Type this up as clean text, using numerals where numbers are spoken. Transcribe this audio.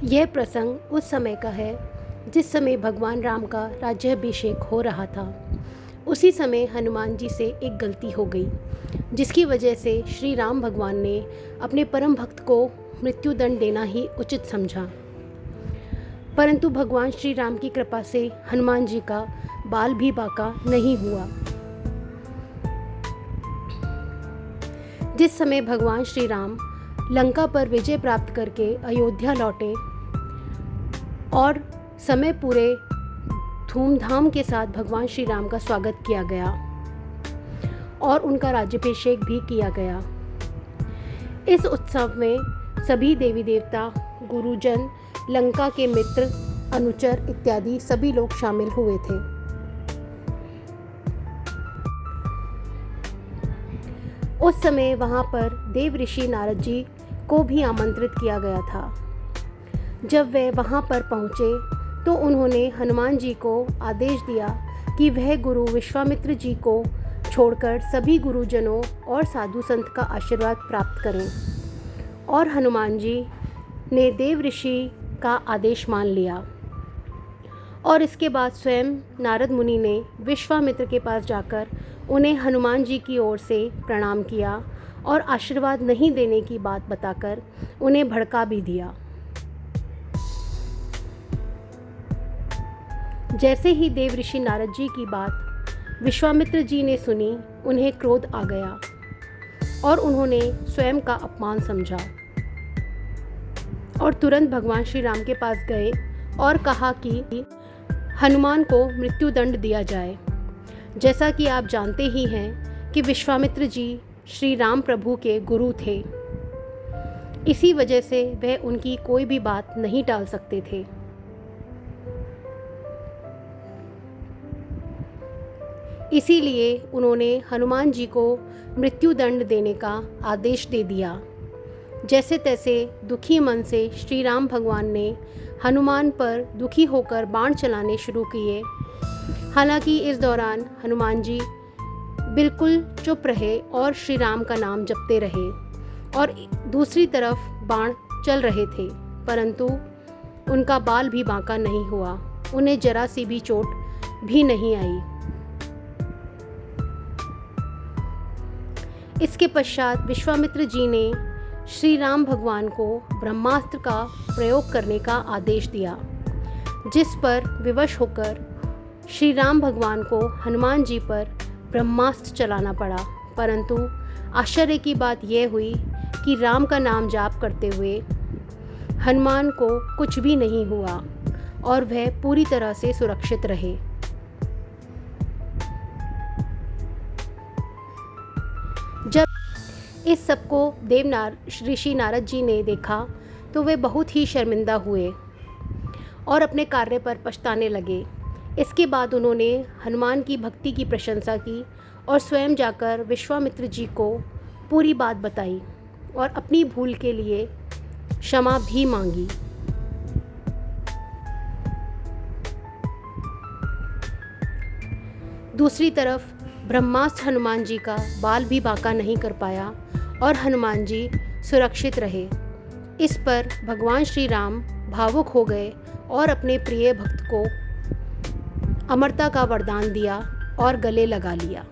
यह प्रसंग उस समय का है जिस समय भगवान राम का राज्याभिषेक हो रहा था। उसी समय हनुमान जी से एक गलती हो गई, जिसकी वजह से श्री राम भगवान ने अपने परम भक्त को मृत्युदंड देना ही उचित समझा। परंतु भगवान श्री राम की कृपा से हनुमान जी का बाल भी बांका नहीं हुआ। जिस समय भगवान श्री राम लंका पर विजय प्राप्त करके अयोध्या लौटे और समय पूरे धूमधाम के साथ भगवान श्री राम का स्वागत किया गया और उनका राज्याभिषेक भी किया गया। इस उत्सव में सभी देवी देवता, गुरुजन, लंका के मित्र, अनुचर इत्यादि सभी लोग शामिल हुए थे। उस समय वहाँ पर देव ऋषि नारद जी को भी आमंत्रित किया गया था। जब वे वहाँ पर पहुँचे तो उन्होंने हनुमान जी को आदेश दिया कि वह गुरु विश्वामित्र जी को छोड़कर सभी गुरुजनों और साधु संत का आशीर्वाद प्राप्त करें। और हनुमान जी ने देव ऋषि का आदेश मान लिया और इसके बाद स्वयं नारद मुनि ने विश्वामित्र के पास जाकर उन्हें हनुमान जी की ओर से प्रणाम किया और आशीर्वाद नहीं देने की बात बताकर उन्हें भड़का भी दिया। जैसे ही देव ऋषि नारद जी की बात विश्वामित्र जी ने सुनी, उन्हें क्रोध आ गया और उन्होंने स्वयं का अपमान समझा और तुरंत भगवान श्री राम के पास गए और कहा कि हनुमान को मृत्युदंड दिया जाए। जैसा कि आप जानते ही हैं कि विश्वामित्र जी श्री राम प्रभु के गुरु थे, इसी वजह से वह उनकी कोई भी बात नहीं टाल सकते थे। इसीलिए उन्होंने हनुमान जी को मृत्युदंड देने का आदेश दे दिया। जैसे तैसे दुखी मन से श्री राम भगवान ने हनुमान पर दुखी होकर बाण चलाने शुरू किए। हालांकि इस दौरान हनुमान जी बिल्कुल चुप रहे और श्री राम का नाम जपते रहे और दूसरी तरफ बाण चल रहे थे, परंतु उनका बाल भी बांका नहीं हुआ, उन्हें जरा सी भी चोट भी नहीं आई। इसके पश्चात विश्वामित्र जी ने श्री राम भगवान को ब्रह्मास्त्र का प्रयोग करने का आदेश दिया, जिस पर विवश होकर श्री राम भगवान को हनुमान जी पर ब्रह्मास्त्र चलाना पड़ा। परंतु आश्चर्य की बात यह हुई कि राम का नाम जाप करते हुए हनुमान को कुछ भी नहीं हुआ और वह पूरी तरह से सुरक्षित रहे। जब इस सब को ऋषि नारद जी ने देखा तो वे बहुत ही शर्मिंदा हुए और अपने कार्य पर पछताने लगे। इसके बाद उन्होंने हनुमान की भक्ति की प्रशंसा की और स्वयं जाकर विश्वामित्र जी को पूरी बात बताई और अपनी भूल के लिए क्षमा भी मांगी। दूसरी तरफ ब्रह्मास्त्र हनुमान जी का बाल भी बांका नहीं कर पाया और हनुमान जी सुरक्षित रहे। इस पर भगवान श्री राम भावुक हो गए और अपने प्रिय भक्त को अमरता का वरदान दिया और गले लगा लिया।